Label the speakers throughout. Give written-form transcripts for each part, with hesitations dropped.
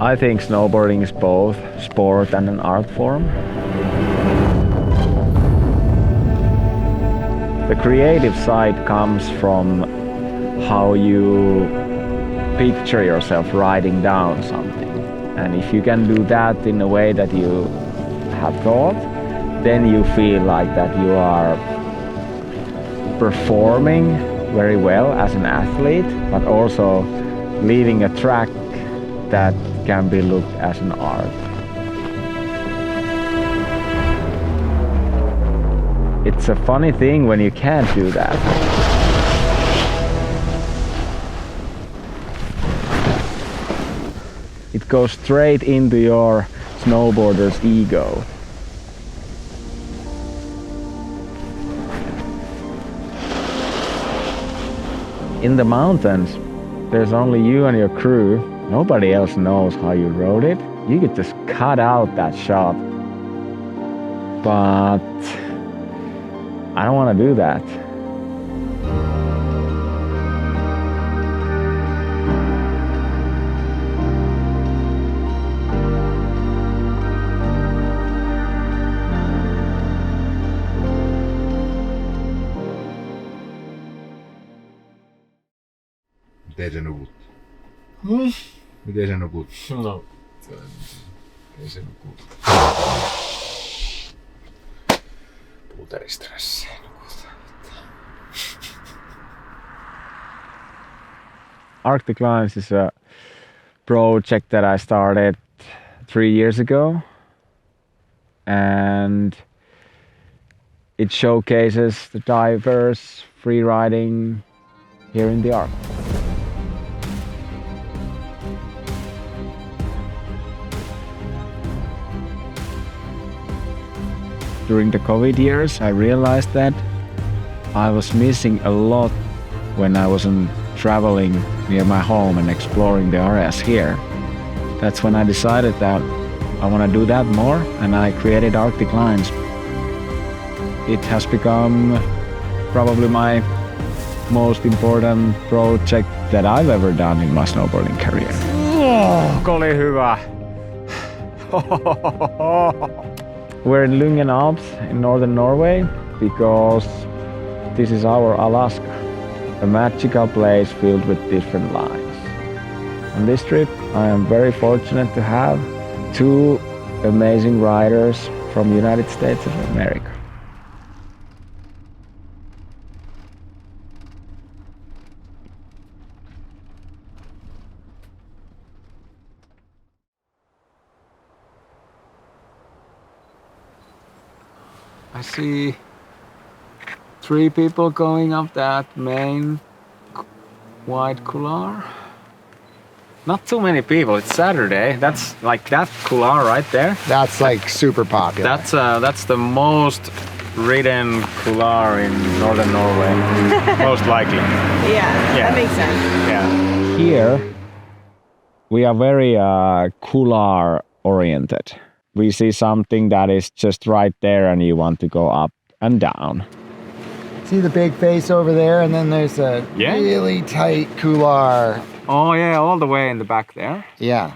Speaker 1: I think snowboarding is both sport and an art form. The creative side comes from how you picture yourself riding down something. And if you can do that in a way that you have thought, then you feel like that you are performing very well as an athlete, but also leaving a track that can be looked as an art. It's a funny thing when you can't do that. It goes straight into your snowboarder's ego. In the mountains, there's only you and your crew. Nobody else knows how you rode it. You could just cut out that shot. But I don't want to do that.
Speaker 2: Miten se nukut? Miten se nukut?
Speaker 3: No, ei se nukut. Puteristressiin nukut.
Speaker 1: Arctic Lines is a project that I started 3 years ago, and it showcases the diverse freeriding here in the Arctic. During the COVID years, I realized that I was missing a lot when I wasn't traveling near my home and exploring the areas here. That's when I decided that I want to do that more, and I created Arctic Lines. It has become probably my most important project that I've ever done in my snowboarding career. Oli hyvä! We're in Lyngen Alps in northern Norway because this is our Alaska, a magical place filled with different lines. On this trip, I am very fortunate to have 2 amazing riders from the United States of America.
Speaker 3: I see 3 people going up that main wide couloir. Not too many people. It's Saturday. That's like that couloir right there.
Speaker 4: That's like super popular.
Speaker 3: That's the most ridden couloir in northern Norway, most likely.
Speaker 5: Yeah, that makes sense.
Speaker 3: Yeah.
Speaker 1: Here, we are very couloir oriented. We see something that is just right there and you want to go up and down.
Speaker 4: See the big face over there, and then there's a really tight couloir.
Speaker 3: Oh yeah, all the way in the back there.
Speaker 4: Yeah.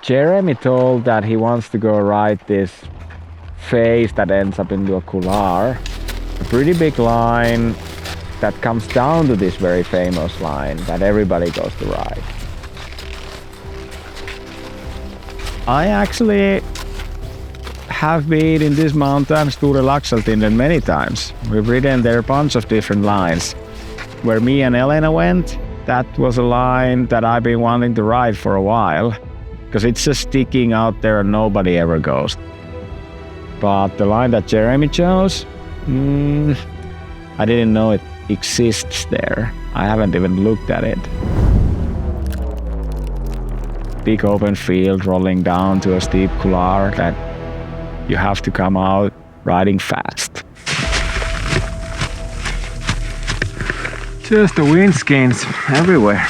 Speaker 1: Jeremy told that he wants to go ride this face that ends up into a couloir. A pretty big line that comes down to this very famous line that everybody goes to ride. I actually have been in this mountain, Sture Laxaltinden, many times. We've ridden there a bunch of different lines. Where me and Elena went, that was a line that I've been wanting to ride for a while, because it's just sticking out there and nobody ever goes. But the line that Jeremy chose, I didn't know it exists there. I haven't even looked at it. Big open field rolling down to a steep couloir that you have to come out riding fast. Just the windskins everywhere.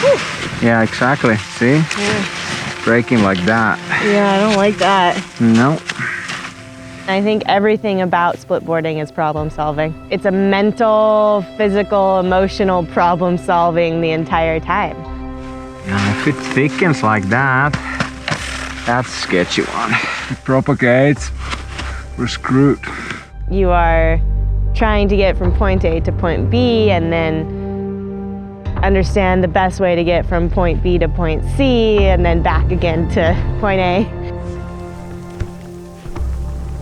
Speaker 1: Whew. Yeah, exactly. See?
Speaker 5: Yeah.
Speaker 1: Braking like that.
Speaker 5: Yeah, I don't like that.
Speaker 1: No.
Speaker 5: I think everything about splitboarding is problem solving. It's a mental, physical, emotional problem solving the entire time.
Speaker 3: Yeah, if it thickens like that, that's a sketchy one. It propagates, we're screwed.
Speaker 5: You are trying to get from point A to point B and then understand the best way to get from point B to point C and then back again to point A.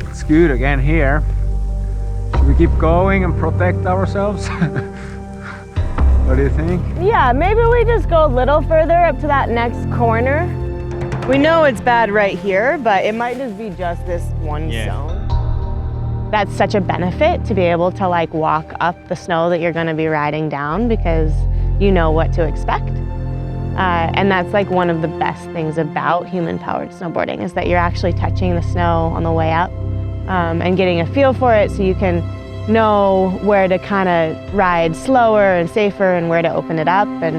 Speaker 3: It's good again here. Should we keep going and protect ourselves? What do you think?
Speaker 5: Yeah, maybe we just go a little further up to that next corner. We know it's bad right here, but it might just be just this one zone. That's such a benefit to be able to like walk up the snow that you're going to be riding down because you know what to expect. And that's like one of the best things about human-powered snowboarding is that you're actually touching the snow on the way up and getting a feel for it so you can know where to kind of ride slower and safer and where to open it up. And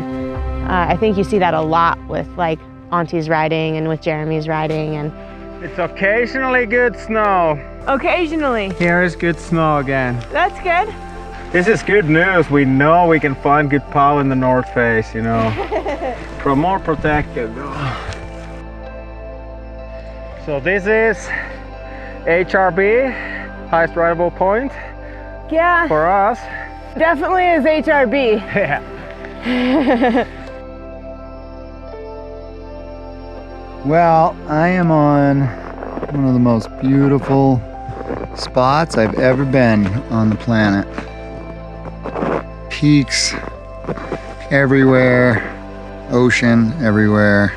Speaker 5: I think you see that a lot with like Antti's riding and with Jeremy's riding. And
Speaker 3: it's occasionally good snow.
Speaker 5: Occasionally.
Speaker 3: Here is good snow again.
Speaker 5: That's good.
Speaker 3: This is good news. We know we can find good pow in the North Face, you know. More protected. So this is HRB, highest rideable point.
Speaker 5: Yeah.
Speaker 3: For us.
Speaker 5: Definitely is HRB.
Speaker 3: Yeah.
Speaker 4: Well, I am on one of the most beautiful spots I've ever been on the planet. Peaks everywhere, ocean everywhere,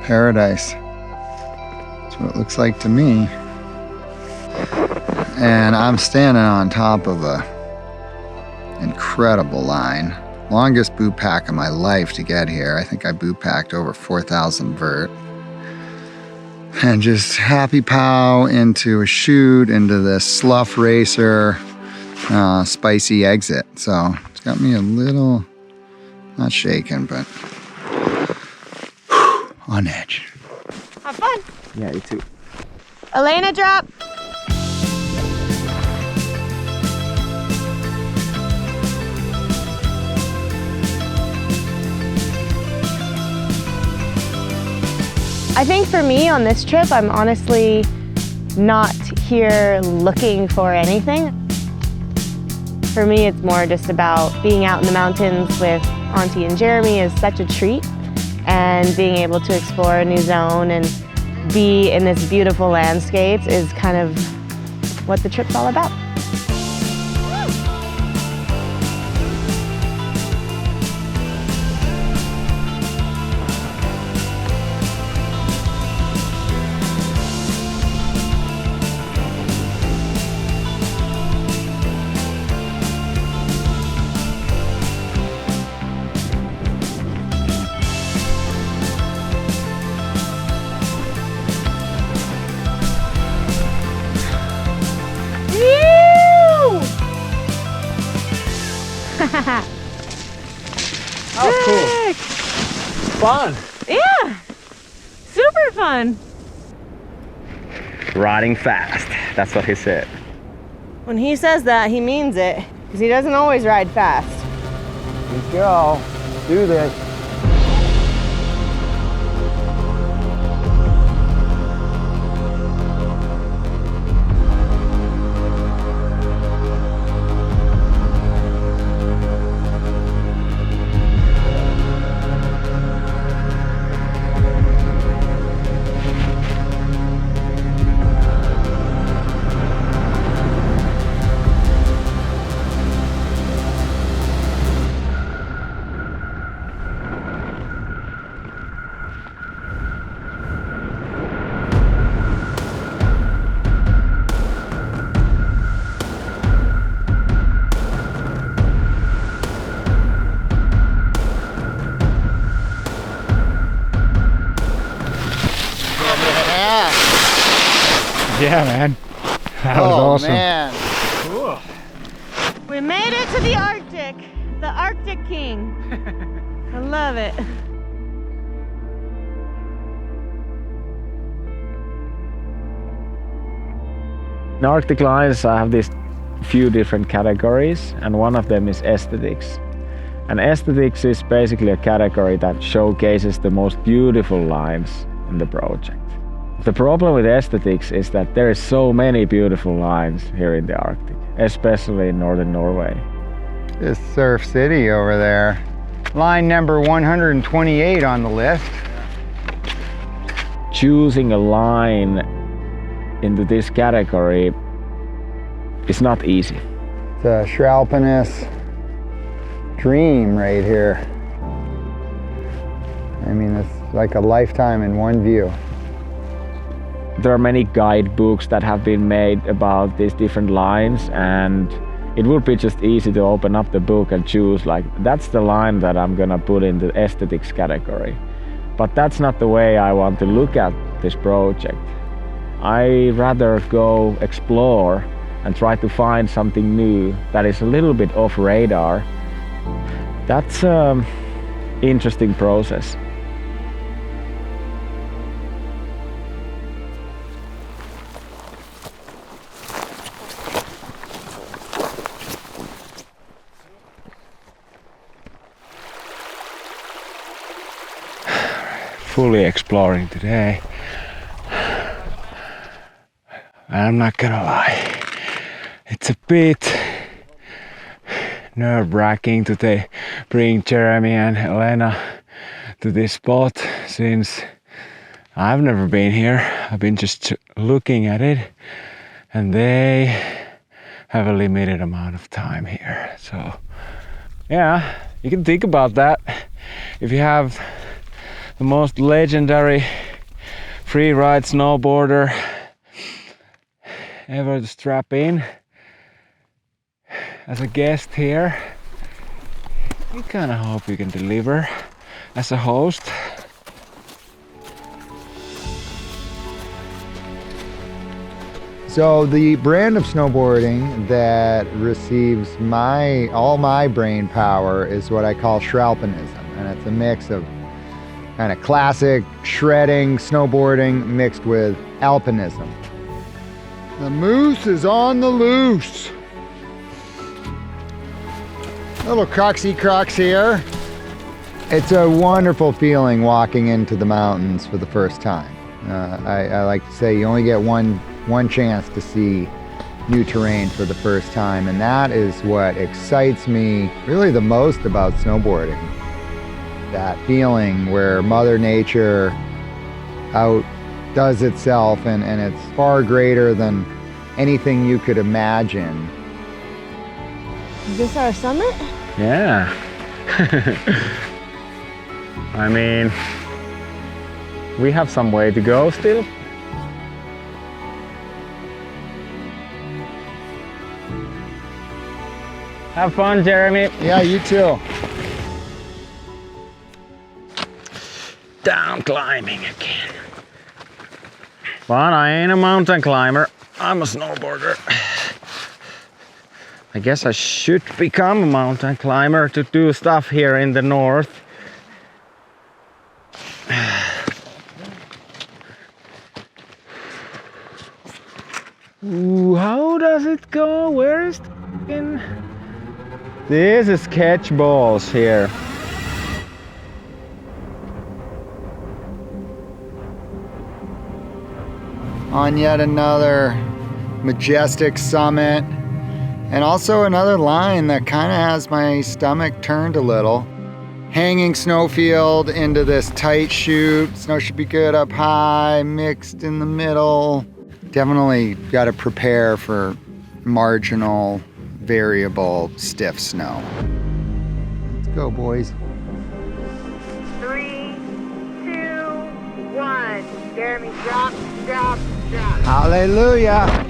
Speaker 4: paradise. That's what it looks like to me. And I'm standing on top of a incredible line. Longest boot pack of my life to get here. I think I boot packed over 4,000 vert. And just happy pow into a chute, into this slough racer, spicy exit. So it's got me a little, not shaken, but on edge.
Speaker 5: Have fun.
Speaker 3: Yeah, you too.
Speaker 5: Elena, drop. I think for me on this trip, I'm honestly not here looking for anything. For me, it's more just about being out in the mountains with Antti and Jeremy is such a treat, and being able to explore a new zone and be in this beautiful landscape is kind of what the trip's all about.
Speaker 3: Oh, cool. Fun.
Speaker 5: Yeah, super fun.
Speaker 3: Riding fast. That's what he said.
Speaker 5: When he says that, he means it, because he doesn't always ride fast.
Speaker 3: Let's go. Do this.
Speaker 1: Yeah, man. That was awesome.
Speaker 4: Man.
Speaker 3: Cool.
Speaker 5: We made it to the Arctic, the Arctic King. I love it.
Speaker 1: In Arctic lines, I have these few different categories, and one of them is aesthetics. And aesthetics is basically a category that showcases the most beautiful lines in the project. The problem with aesthetics is that there is so many beautiful lines here in the Arctic, especially in northern Norway.
Speaker 4: This Surf City over there. Line number 128 on the list.
Speaker 1: Choosing a line into this category is not easy.
Speaker 4: It's a Shralpinus dream right here. I mean, it's like a lifetime in one view.
Speaker 1: There are many guidebooks that have been made about these different lines, and it would be just easy to open up the book and choose, like, that's the line that I'm gonna put in the aesthetics category. But that's not the way I want to look at this project. I rather go explore and try to find something new that is a little bit off radar. That's an interesting process.
Speaker 3: Fully exploring today. I'm not gonna lie, it's a bit nerve-wracking to bring Jeremy and Elena to this spot, since I've never been here. I've been just looking at it, and they have a limited amount of time here. So yeah, you can think about that. If you have the most legendary freeride snowboarder ever to strap in as a guest here, you kind of hope you can deliver as a host.
Speaker 4: So the brand of snowboarding that receives all my brain power is what I call Shralpinism, and it's a mix of kind of classic shredding snowboarding mixed with alpinism. The moose is on the loose. Little Croxy Crocs here. It's a wonderful feeling walking into the mountains for the first time. I like to say you only get one chance to see new terrain for the first time, and that is what excites me really the most about snowboarding. That feeling where Mother Nature outdoes itself, and it's far greater than anything you could imagine.
Speaker 5: Is this our summit?
Speaker 1: Yeah. I mean, we have some way to go still. Have fun, Jeremy.
Speaker 4: Yeah, you too.
Speaker 1: Down climbing again. But I ain't a mountain climber, I'm a snowboarder. I guess I should become a mountain climber to do stuff here in the north. Ooh, how does it go? Where is it? This is sketch balls here.
Speaker 4: On yet another majestic summit, and also another line that kind of has my stomach turned a little. Hanging snowfield into this tight chute. Snow should be good up high, mixed in the middle. Definitely got to prepare for marginal, variable, stiff snow. Let's go, boys.
Speaker 5: 3, 2, 1. Jeremy, drop, drop, drop.
Speaker 4: Hallelujah.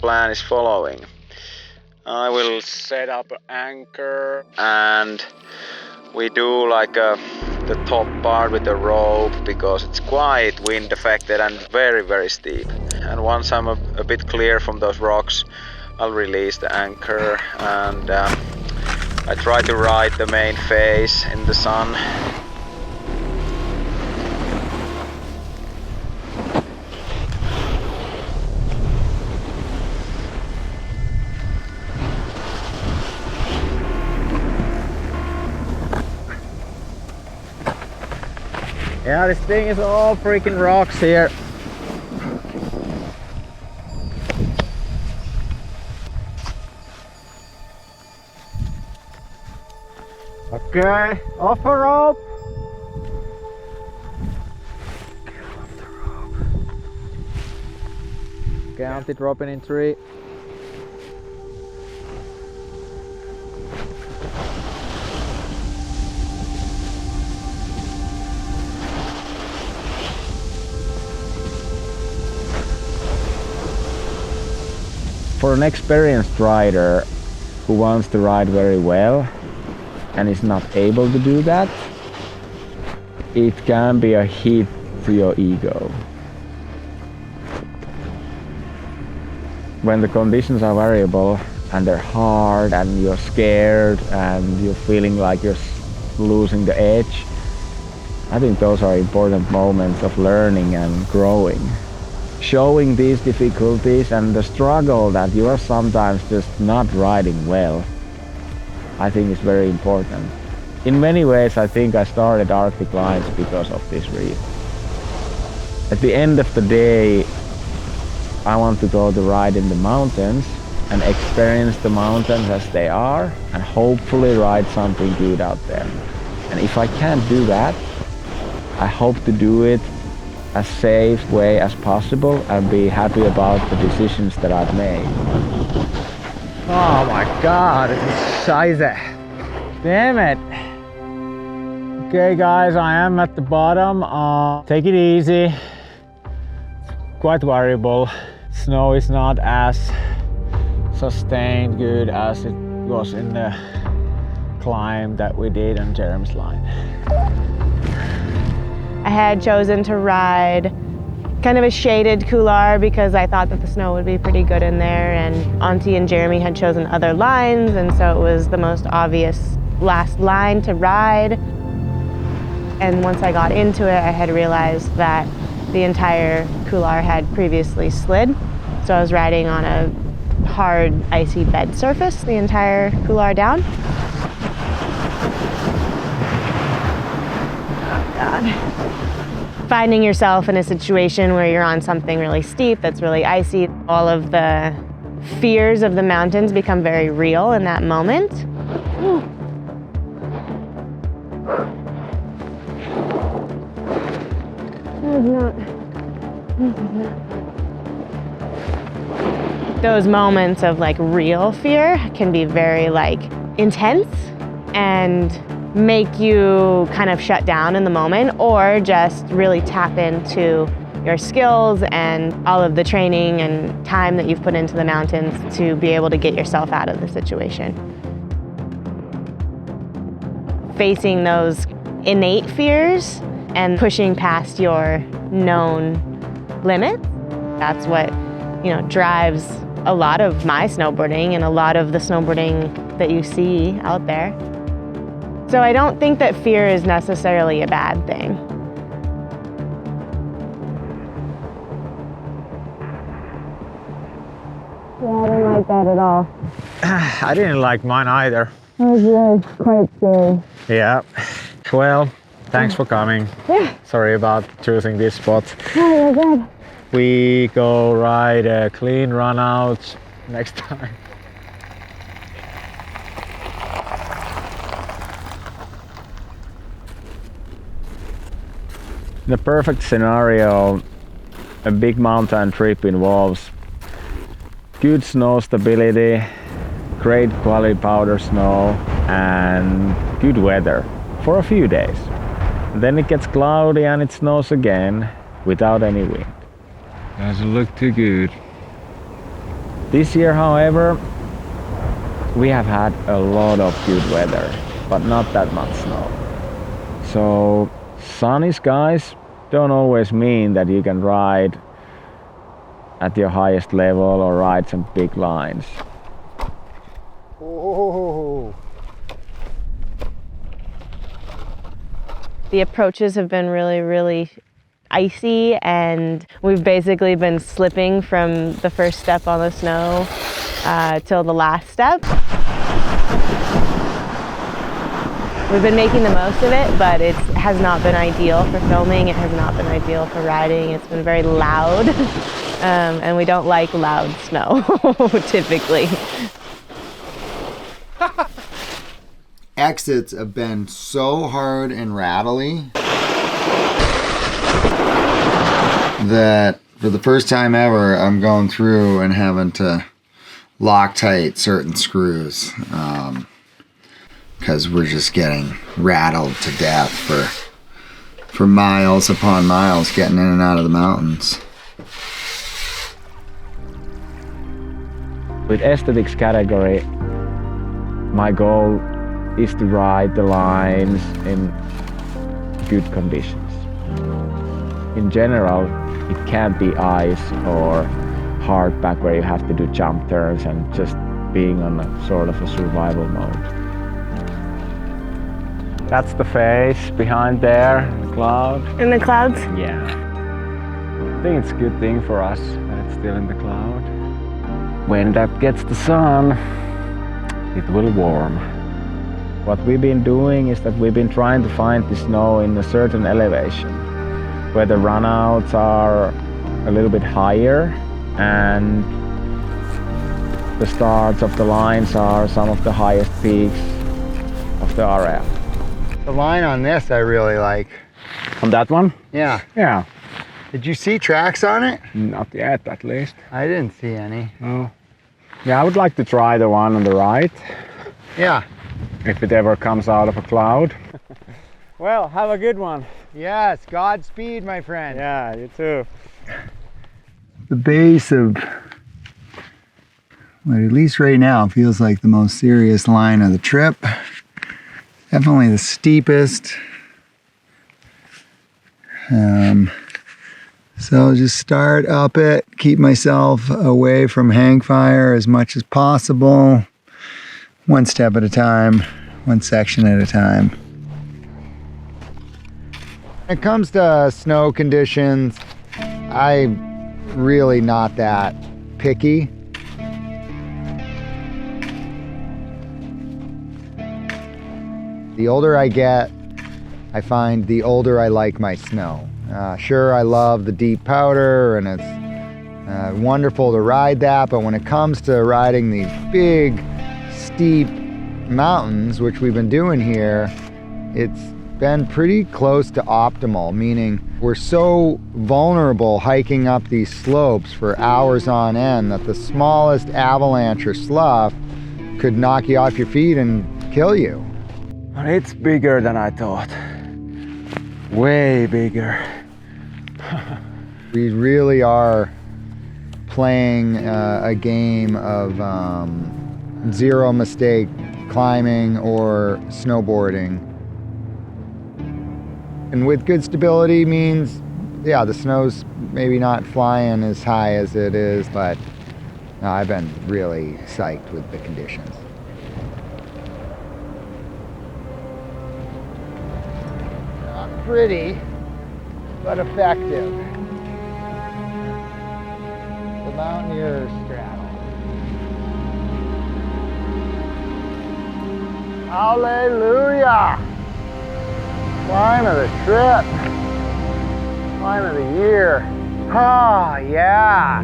Speaker 1: plan is following. I will set up an anchor and we do like the top part with the rope because it's quite wind affected and very steep. And once I'm a bit clear from those rocks, I'll release the anchor and I try to ride the main face in the sun.
Speaker 3: Yeah, this thing is all freaking rocks here. Okay, off a rope. Okay, Antti dropping in 3.
Speaker 1: For an experienced rider who wants to ride very well and is not able to do that, it can be a hit to your ego. When the conditions are variable and they're hard and you're scared and you're feeling like you're losing the edge, I think those are important moments of learning and growing. Showing these difficulties and the struggle that you are sometimes just not riding well, I think is very important. In many ways, I think I started Arctic Lines because of this reason. At the end of the day, I want to go to ride in the mountains and experience the mountains as they are and hopefully ride something good out there. And if I can't do that, I hope to do it as safe way as possible and be happy about the decisions that I've made.
Speaker 3: Oh my god, it is scheiße. Damn it. Okay guys, I am at the bottom. Take it easy. Quite variable. Snow is not as sustained good as it was in the climb that we did on Jerem's line.
Speaker 5: I had chosen to ride kind of a shaded couloir because I thought that the snow would be pretty good in there, and Antti and Jeremy had chosen other lines, and so it was the most obvious last line to ride. And once I got into it, I had realized that the entire couloir had previously slid, so I was riding on a hard icy bed surface the entire couloir down. Oh God. Finding yourself in a situation where you're on something really steep that's really icy, all of the fears of the mountains become very real in that moment. Those moments of like real fear can be very like intense and make you kind of shut down in the moment, or just really tap into your skills and all of the training and time that you've put into the mountains to be able to get yourself out of the situation. Facing those innate fears and pushing past your known limits, that's what, you know, drives a lot of my snowboarding and a lot of the snowboarding that you see out there. So I don't think that fear is necessarily a bad thing. Yeah, I didn't like that at all.
Speaker 3: I didn't like mine either.
Speaker 5: It was really quite scary.
Speaker 3: Yeah. Well, thanks for coming.
Speaker 5: Yeah.
Speaker 3: Sorry about choosing this spot.
Speaker 5: Oh, you're good.
Speaker 3: We go ride a clean run out next time.
Speaker 1: The perfect scenario, a big mountain trip involves good snow stability, great quality powder snow, and good weather for a few days. Then it gets cloudy and it snows again without any wind. Doesn't look too good. This year, however, we have had a lot of good weather, but not that much snow. So sunny skies don't always mean that you can ride at your highest level or ride some big lines.
Speaker 4: Oh.
Speaker 5: The approaches have been really, really icy, and we've basically been slipping from the first step on the snow till the last step. We've been making the most of it, but it has not been ideal for filming. It has not been ideal for riding. It's been very loud, and we don't like loud snow, typically.
Speaker 4: Exits have been so hard and rattly that for the first time ever, I'm going through and having to Loctite certain screws because we're just getting rattled to death for miles upon miles getting in and out of the mountains.
Speaker 1: With aesthetics category, my goal is to ride the lines in good conditions. In general, it can't be ice or hardback where you have to do jump turns and just being on a sort of a survival mode. That's the face behind there, the cloud.
Speaker 5: In the clouds?
Speaker 1: Yeah. I think it's a good thing for us that it's still in the cloud. When that gets the sun, it will warm. What we've been doing is that we've been trying to find the snow in a certain elevation where the runouts are a little bit higher and the starts of the lines are some of the highest peaks of the area.
Speaker 4: The line on this I really like.
Speaker 1: On that one?
Speaker 4: Yeah.
Speaker 1: Yeah.
Speaker 4: Did you see tracks on it?
Speaker 1: Not yet, at least.
Speaker 4: I didn't see any.
Speaker 1: Oh. Yeah, I would like to try the one on the right.
Speaker 4: Yeah.
Speaker 1: If it ever comes out of a cloud. Well, have a good one.
Speaker 4: Yes, Godspeed, my friend.
Speaker 1: Yeah, you too.
Speaker 4: The base of what at least right now feels like the most serious line of the trip. Definitely the steepest. So just start up it, keep myself away from hang fire as much as possible. One step at a time, one section at a time. When it comes to snow conditions, I'm really not that picky. The older I get, I find the older I like my snow. Sure, I love the deep powder and it's wonderful to ride that, but when it comes to riding these big, steep mountains, which we've been doing here, it's been pretty close to optimal, meaning we're so vulnerable hiking up these slopes for hours on end that the smallest avalanche or slough could knock you off your feet and kill you.
Speaker 1: But it's bigger than I thought. Way bigger.
Speaker 4: We really are playing a game of zero mistake climbing or snowboarding. And with good stability means, yeah, the snow's maybe not flying as high as it is, but no, I've been really psyched with the conditions. Not pretty, but effective. The mountaineer's straddle. Hallelujah! Climb of the trip. Climb of the year. Oh, yeah.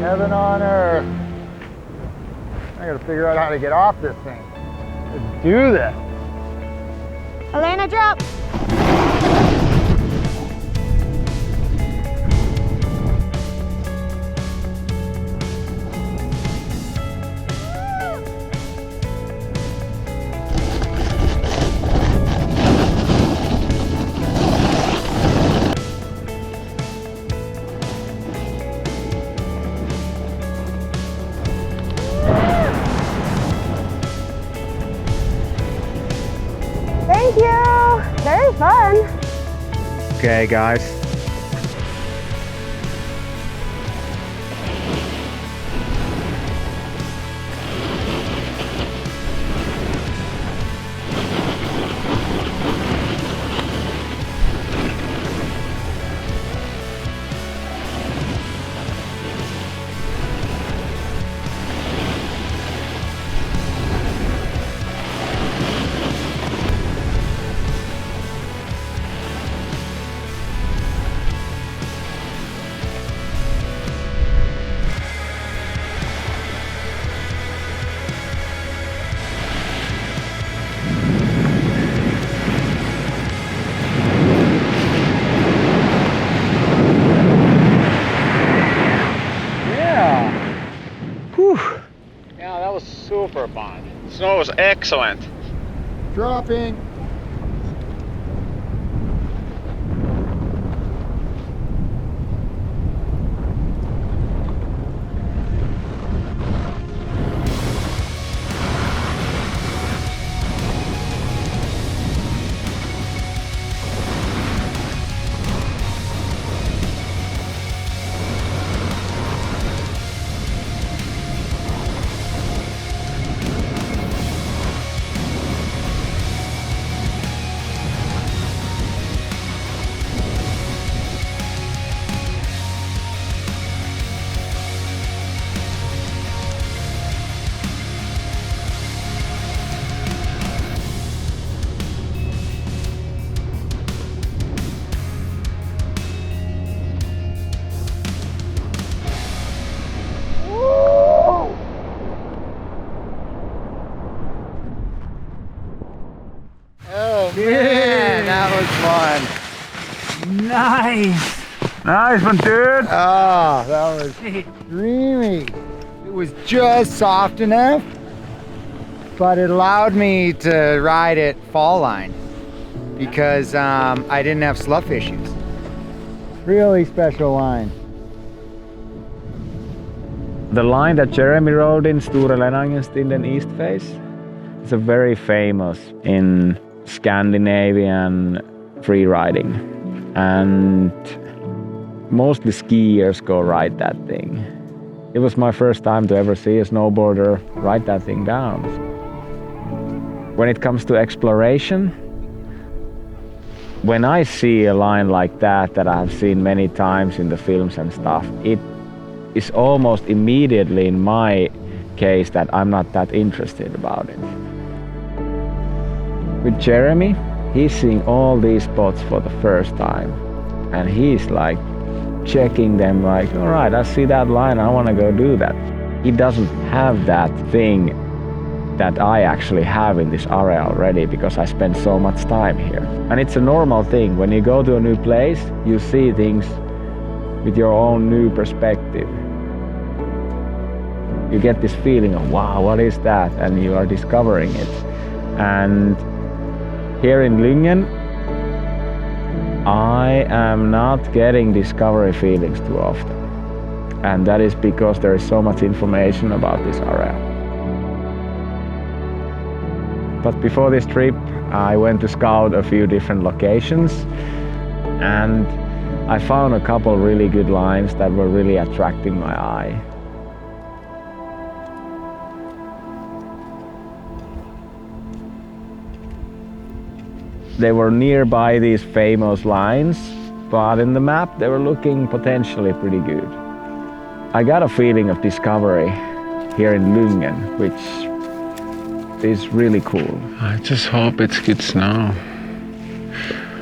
Speaker 4: Heaven on earth. I gotta figure out how to get off this thing. Let's do this.
Speaker 5: Elena, drop. Thank you. Very fun.
Speaker 1: Okay, guys.
Speaker 3: Yeah, that was super fun. Snow was excellent.
Speaker 4: Dropping. Man, that was fun.
Speaker 3: Nice! Nice one, dude!
Speaker 4: Oh, that was dreamy. It was just soft enough, but it allowed me to ride at fall line because I didn't have slough issues. Really special line.
Speaker 1: The line that Jeremy rode in Store Lyngen East Face is a very famous in Scandinavian free riding, and mostly skiers go ride that thing. It was my first time to ever see a snowboarder ride that thing down. When it comes to exploration, when I see a line like that I have seen many times in the films and stuff, it is almost immediately in my case that I'm not that interested about it. With Jeremy, he's seeing all these spots for the first time, and he's like checking them like, all right, I see that line, I want to go do that. He doesn't have that thing that I actually have in this area already because I spend so much time here. And it's a normal thing. When you go to a new place, you see things with your own new perspective. You get this feeling of, wow, what is that? And you are discovering it. And here in Lyngen, I am not getting discovery feelings too often. And that is because there is so much information about this area. But before this trip, I went to scout a few different locations, and I found a couple really good lines that were really attracting my eye. They were nearby these famous lines, but in the map they were looking potentially pretty good. I got a feeling of discovery here in Lyngen, which is really cool.
Speaker 3: I just hope it's good snow.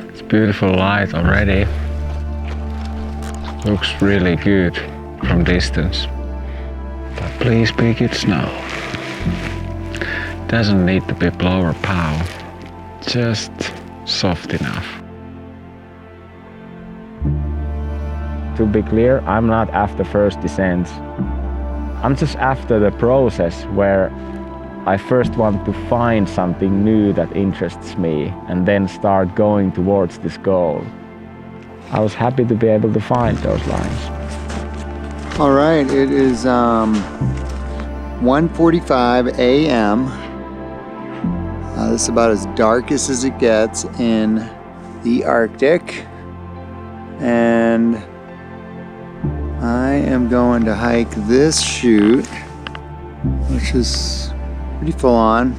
Speaker 3: It's beautiful light already. Looks really good from distance. But please be good snow. Doesn't need to be blow or pow. Just soft enough.
Speaker 1: To be clear, I'm not after first descents. I'm just after the process where I first want to find something new that interests me and then start going towards this goal. I was happy to be able to find those lines.
Speaker 4: All right, it is 1:45 a.m. This is about as darkest as it gets in the Arctic. And I am going to hike this chute, which is pretty full on.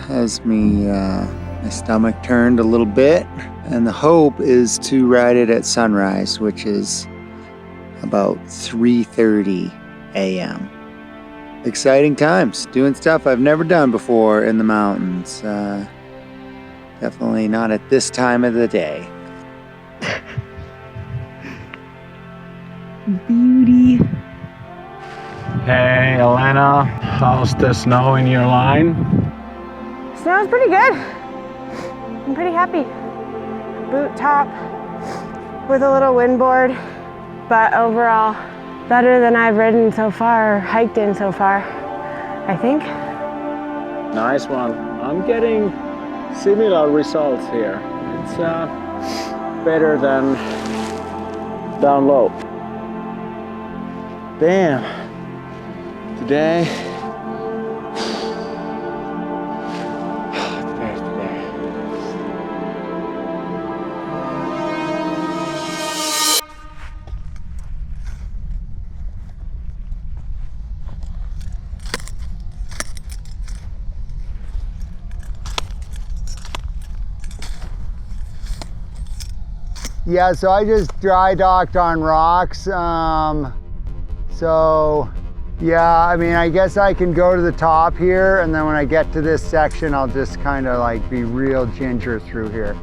Speaker 4: Has me, my stomach turned a little bit. And the hope is to ride it at sunrise, which is about 3:30 a.m. Exciting times, doing stuff I've never done before in the mountains. Definitely not at this time of the day.
Speaker 5: Beauty.
Speaker 3: Hey Elena, how's the snow in your line?
Speaker 5: Snow's pretty good. I'm pretty happy. Boot top with a little windboard, but overall better than I've ridden so far, or hiked in so far, I think.
Speaker 3: Nice one. I'm getting similar results here. It's better than down low. Damn. Today.
Speaker 4: Yeah, so I just dry docked on rocks. So yeah, I mean, I guess I can go to the top here, and then when I get to this section, I'll just kind of like be real ginger through here.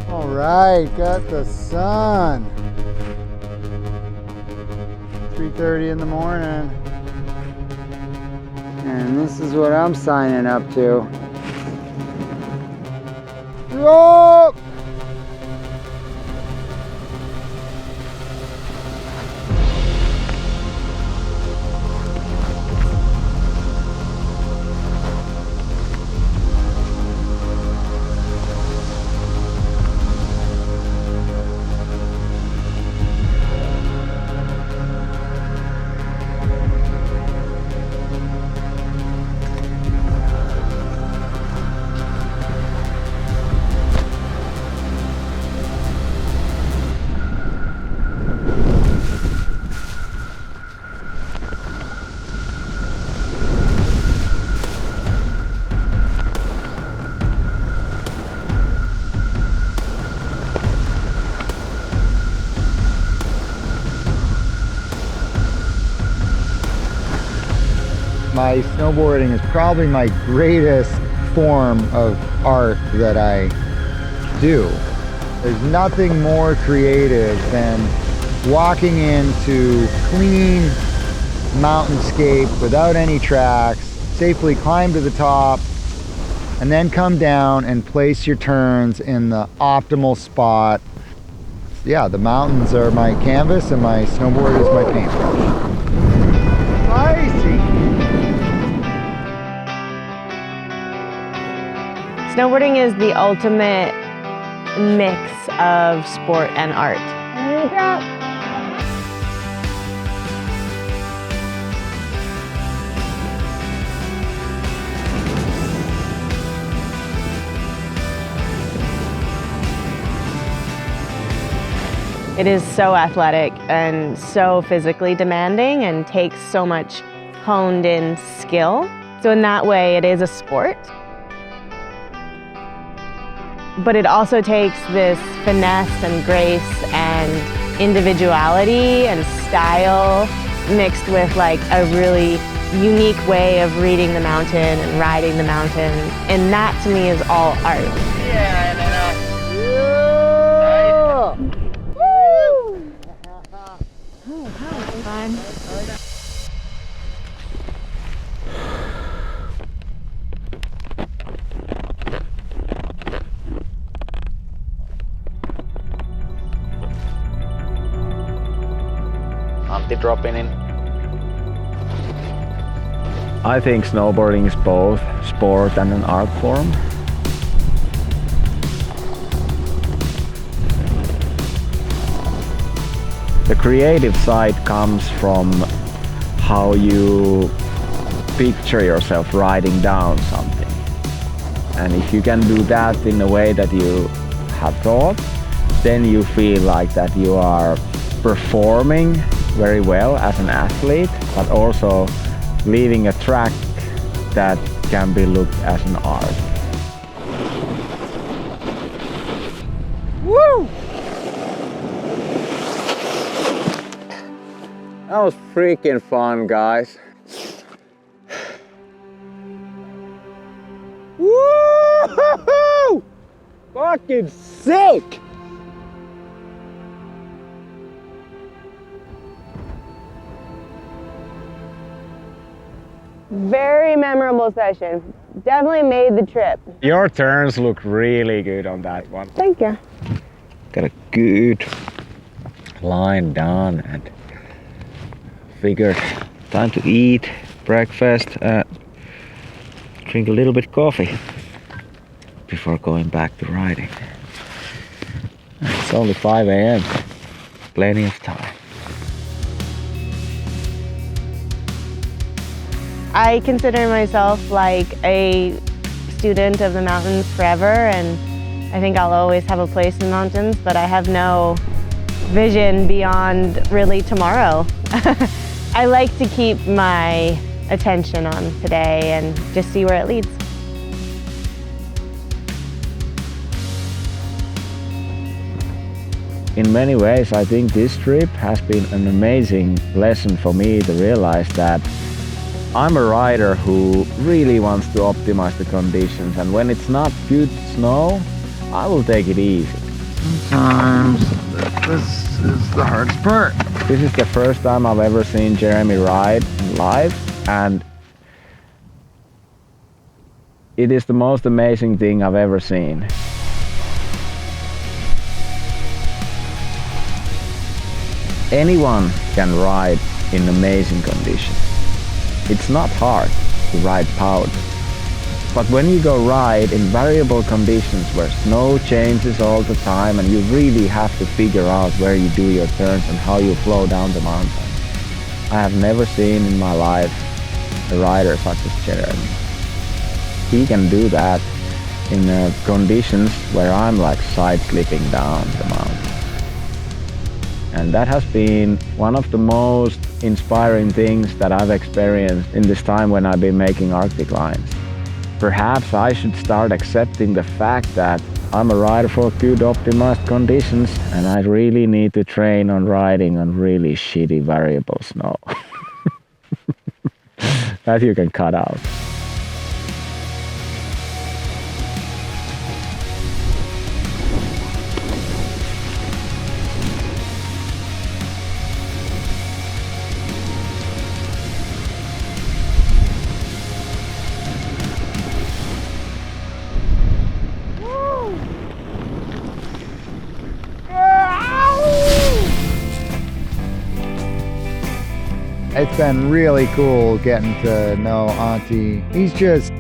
Speaker 4: All right, got the sun. 3:30 in the morning. And this is what I'm signing up to. Whoa! My snowboarding is probably my greatest form of art that I do. There's nothing more creative than walking into clean mountainscape without any tracks, safely climb to the top, and then come down and place your turns in the optimal spot. Yeah, the mountains are my canvas and my snowboard is my paintbrush. Spicy!
Speaker 5: Snowboarding is the ultimate mix of sport and art. It is so athletic and so physically demanding and takes so much honed in skill. So in that way, it is a sport. But it also takes this finesse and grace and individuality and style mixed with like a really unique way of reading the mountain and riding the mountain. And that to me is all art.
Speaker 4: Yeah,
Speaker 5: Woo! Oh, that was fun.
Speaker 3: Antti dropping in.
Speaker 1: I think snowboarding is both sport and an art form. The creative side comes from how you picture yourself riding down something. And if you can do that in a way that you have thought, then you feel like that you are performing very well as an athlete, but also leaving a track that can be looked as an art.
Speaker 3: Woo! That was freaking fun, guys. Woo! Fucking sick!
Speaker 5: Very memorable session. Definitely made the trip.
Speaker 1: Your turns look really good on that one.
Speaker 5: Thank you.
Speaker 1: Got a good line done and figured time to eat breakfast, drink a little bit coffee before going back to riding. It's only 5 a.m. Plenty of time.
Speaker 5: I consider myself like a student of the mountains forever, and I think I'll always have a place in the mountains, but I have no vision beyond really tomorrow. I like to keep my attention on today and just see where it leads.
Speaker 1: In many ways, I think this trip has been an amazing lesson for me to realize that I'm a rider who really wants to optimize the conditions, and when it's not good snow, I will take it easy.
Speaker 4: Sometimes this is the hardest part.
Speaker 1: This is the first time I've ever seen Jeremy ride live, and it is the most amazing thing I've ever seen. Anyone can ride in amazing conditions. It's not hard to ride powder. But when you go ride in variable conditions where snow changes all the time and you really have to figure out where you do your turns and how you flow down the mountain, I have never seen in my life a rider such as Jeremy. He can do that in conditions where I'm like side slipping down the mountain. And that has been one of the most inspiring things that I've experienced in this time when I've been making Arctic lines. Perhaps I should start accepting the fact that I'm a rider for good optimized conditions and I really need to train on riding on really shitty variable snow. That you can cut out.
Speaker 4: It's been really cool getting to know Antti. He's just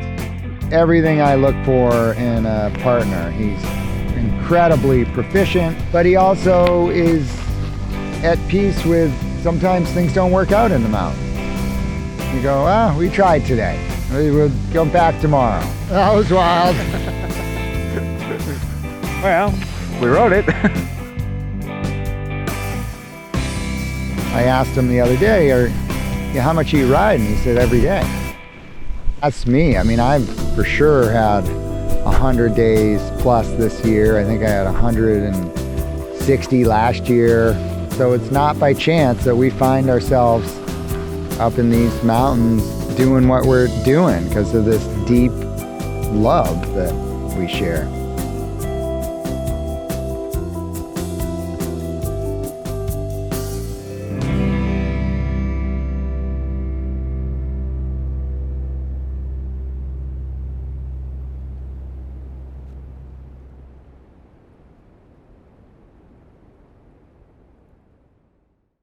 Speaker 4: everything I look for in a partner. He's incredibly proficient, but he also is at peace with sometimes things don't work out in the mountains. You go, we tried today. We'll go back tomorrow. That was wild.
Speaker 1: Well, we rode it.
Speaker 4: I asked him the other day, how much you ride? And he said, every day. That's me. I mean, I've for sure had 100 days plus this year. I think I had 160 last year. So it's not by chance that we find ourselves up in these mountains doing what we're doing because of this deep love that we share.